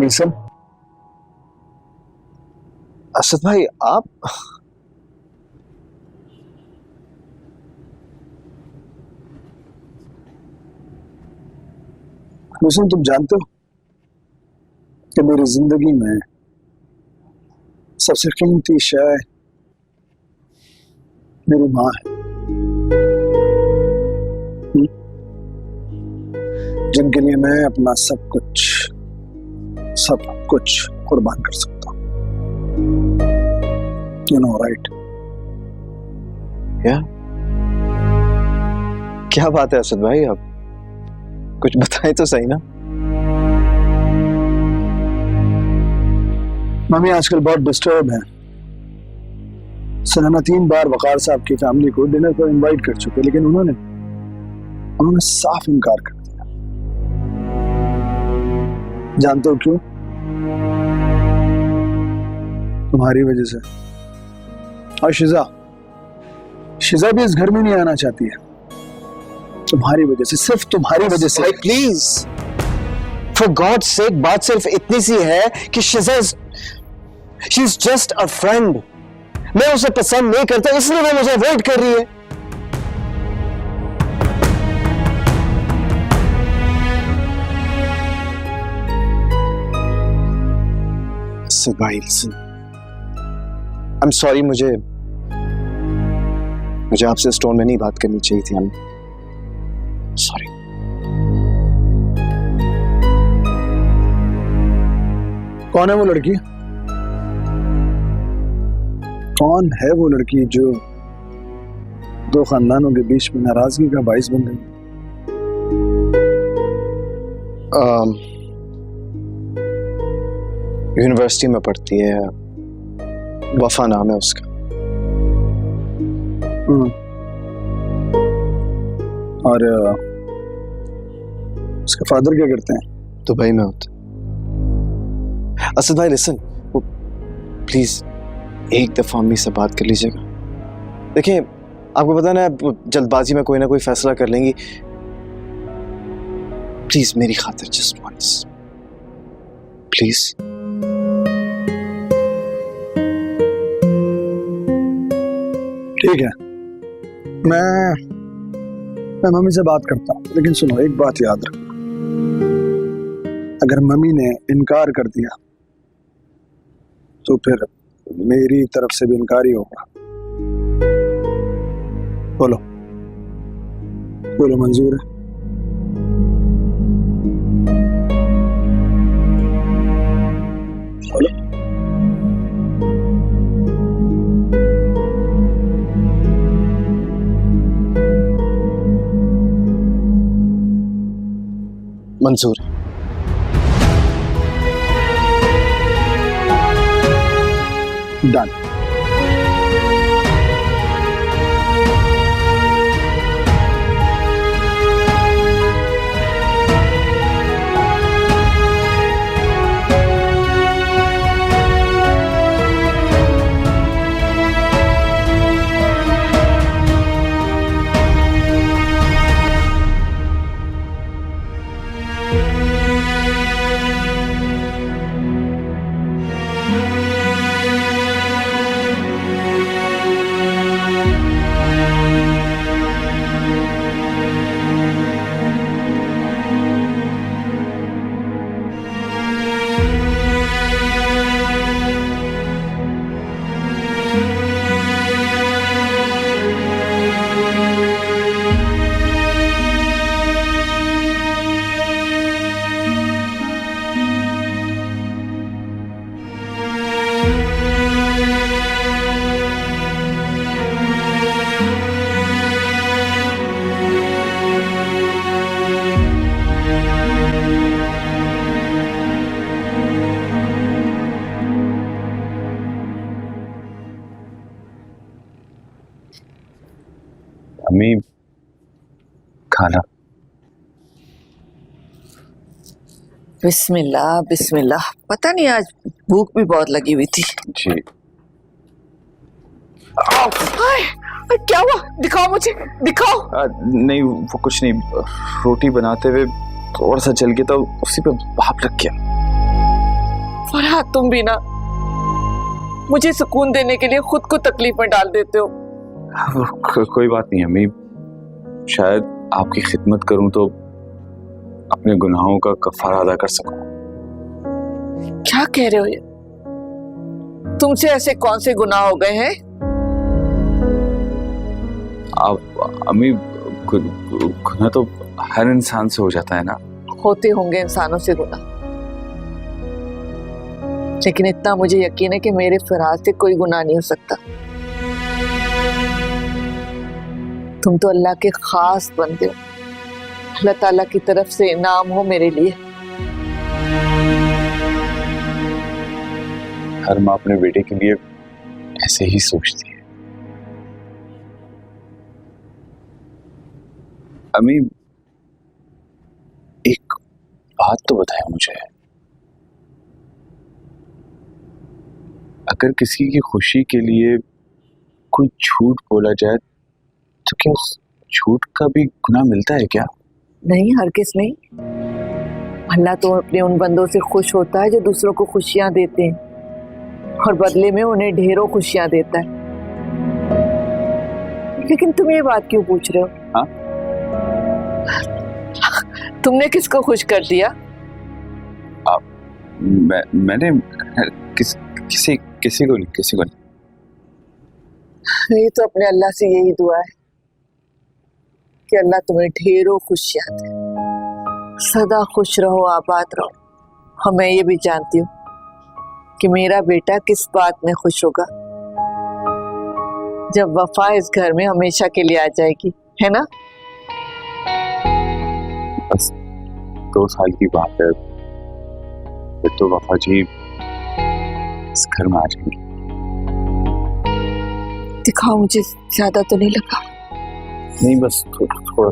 Wilson. Asad भाई आप Wilson, तुम जानते हो कि मेरी जिंदगी में सबसे कीमती शय मेरी माँ है, जिनके लिए मैं अपना सब कुछ कुर्बान कर सकता हूँ। You know, right? क्या बात है असद भाई, आप कुछ बताएं तो सही ना। मम्मी आजकल बहुत डिस्टर्ब है। सनाना 3 बार वकार साहब की फैमिली को डिनर पर इनवाइट कर चुके, लेकिन उन्होंने साफ इनकार कर दिया। जानते हो क्यों? तुम्हारी वजह से। और शिजा भी इस घर में नहीं आना चाहती है, तुम्हारी वजह से, सिर्फ तुम्हारी वजह से। भाई प्लीज, फॉर गॉड सेक, बात सिर्फ इतनी सी है कि she is just a friend. मैं उसे पसंद नहीं करता, इसलिए वो मुझे अवॉइड कर रही है। भाई लिसन, आई एम सॉरी, मुझे आपसे स्टोन में नहीं बात करनी चाहिए थी। हम सॉरी। कौन है वो लड़की? कौन है वो लड़की जो 2 खानदानों के बीच में नाराजगी का बाइस बन गई? यूनिवर्सिटी में पढ़ती है, वफा नाम है उसका। और उसके फादर क्या करते हैं? दुबई में होते। असद भाई लिसन, वो प्लीज एक दफा अम्मी से बात कर लीजिएगा। देखिए, आपको पता ना, जल्दबाजी में कोई ना कोई फैसला कर लेंगी। प्लीज मेरी खातिर जस्ट वंस, प्लीज। ठीक है, मैं मम्मी से बात करता हूँ, लेकिन सुनो, एक बात याद रखो, अगर मम्मी ने इनकार कर दिया तो फिर मेरी तरफ से भी इनकार ही होगा। बोलो मंजूर है? बोलो। मंजूर है। डन। अम्मी, खाना। बिस्मिल्लाह बिस्मिल्लाह। पता नहीं, आज भूख भी बहुत लगी हुई थी। जी। क्या हुआ? दिखाओ मुझे, दिखाओ। नहीं, वो कुछ नहीं, रोटी बनाते हुए थोड़ा सा जल गया था, उसी पे भाप लग गया। फरहाद तुम भी ना मुझे सुकून देने के लिए खुद को तकलीफ में डाल देते हो। कोई बात नहीं अम्मी, शायद आपकी खिदमत करूं तो अपने गुनाहों का कफारा अदा कर सकूं। क्या कह रहे हो ये? तुमसे ऐसे कौन से गुनाह हो गए हैं? आप अम्मी, गुनाह तो हर इंसान से हो जाता है ना। होते होंगे इंसानों से गुनाह, लेकिन इतना मुझे यकीन है कि मेरे फराज से कोई गुनाह नहीं हो सकता। तुम तो अल्लाह के खास बंदे हो, अल्लाह ताला की तरफ से इनाम हो मेरे लिए। हर माँ अपने बेटे के लिए ऐसे ही सोचती है। अम्मी, एक बात तो बताया मुझे, अगर किसी की खुशी के लिए कोई झूठ बोला जाए तो क्या उस झूठ का भी गुनाह मिलता है क्या? नहीं, हरगिज़ नहीं। अल्लाह तो अपने उन बंदों से खुश होता है जो दूसरों को खुशियां देते हैं, और बदले में उन्हें ढेरों खुशियां देता है। लेकिन तुम ये बात क्यों पूछ रहे हो? हाँ? तुमने किसको खुश कर दिया? मैंने किसी को नहीं। ये तो अपने अल्लाह से यही दुआ है कि अल्लाह तुम्हें ढेरों खुशियां दे, सदा खुश रहो, आबाद रहो। और मैं ये भी जानती हूँ कि मेरा बेटा किस बात में खुश होगा, जब वफा इस घर में हमेशा के लिए आ जाएगी, है ना? बस 2 साल की बात है, फिर तो वफा जी इस घर में आ जाएंगी। दिखाओ, मुझे ज्यादा तो नहीं लगा। नहीं, बस थोड़ा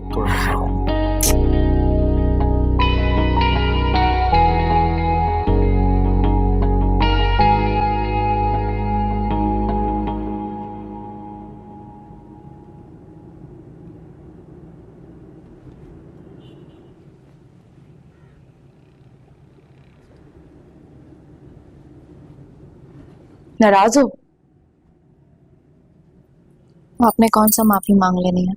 नाराज हो? आपने कौन सा माफी मांग लेनी है?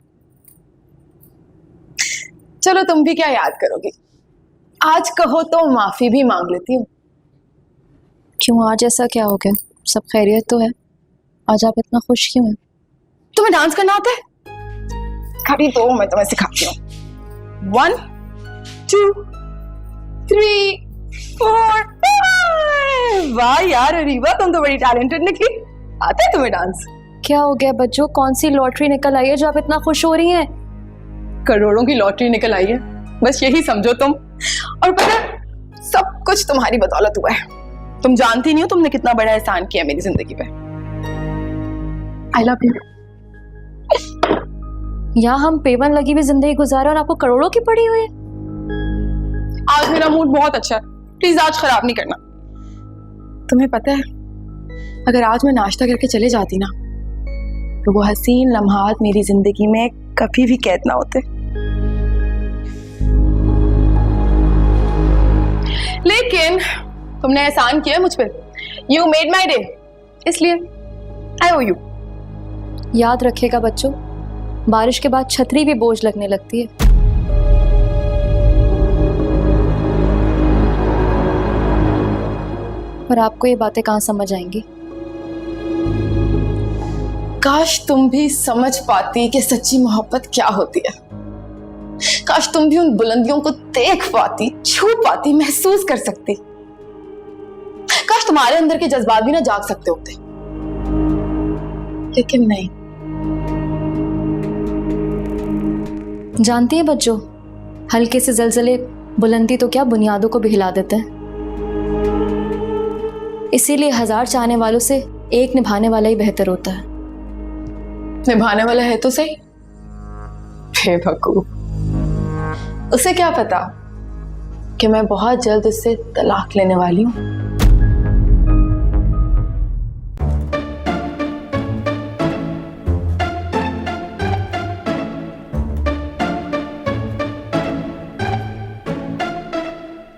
चलो तुम भी क्या याद करोगी, आज कहो तो माफी भी मांग लेती हूँ। क्यों, आज ऐसा क्या हो गया? सब खैरियत तो है? आज आप इतना खुश क्यों हैं? तुम्हें डांस करना आता है? खड़ी तो मैं तुम्हें सिखाती हूँ। 1 2 3 4 वाह यार अरीबा, तुम तो बड़ी टैलेंटेड निकली। आता है तुम्हें डांस? क्या हो गया बच्चों, कौन सी लॉटरी निकल आई है जो आप इतना खुश हो रही हैं? करोड़ों की लॉटरी निकल आई है, बस यही समझो तुम। और पता है, सब कुछ तुम्हारी बदौलत हुआ है। तुम जानती नहीं हो तुमने कितना बड़ा एहसान किया मेरी जिंदगी पे। I love you. यहाँ हम पेवन लगी हुई जिंदगी गुजारे और आपको करोड़ों की पड़ी हुई है। आज मेरा मूड बहुत अच्छा है, प्लीज आज खराब नहीं करना। तुम्हें पता है, अगर आज मैं नाश्ता करके चले जाती ना, तो वो हसीन लम्हात मेरी जिंदगी में कभी भी कैद ना होते। लेकिन तुमने एहसान किया मुझ पे। यू मेड माई डे, इसलिए आई ओ यू। याद रखिएगा बच्चों, बारिश के बाद छतरी भी बोझ लगने लगती है। पर आपको ये बातें कहाँ समझ आएंगी? काश तुम भी समझ पाती कि सच्ची मोहब्बत क्या होती है। काश तुम भी उन बुलंदियों को देख पाती, छू पाती, महसूस कर सकती। काश तुम्हारे अंदर के जज्बात भी ना जाग सकते होते, लेकिन नहीं। जानती हैं बच्चों, हल्के से जलजले बुलंदी तो क्या बुनियादों को भी हिला देते हैं। इसीलिए 1000 चाहने वालों से एक निभाने वाला ही बेहतर होता है। निभाने वाला है तो सही, बेवकूफ। उसे क्या पता कि मैं बहुत जल्द उससे तलाक लेने वाली हूँ।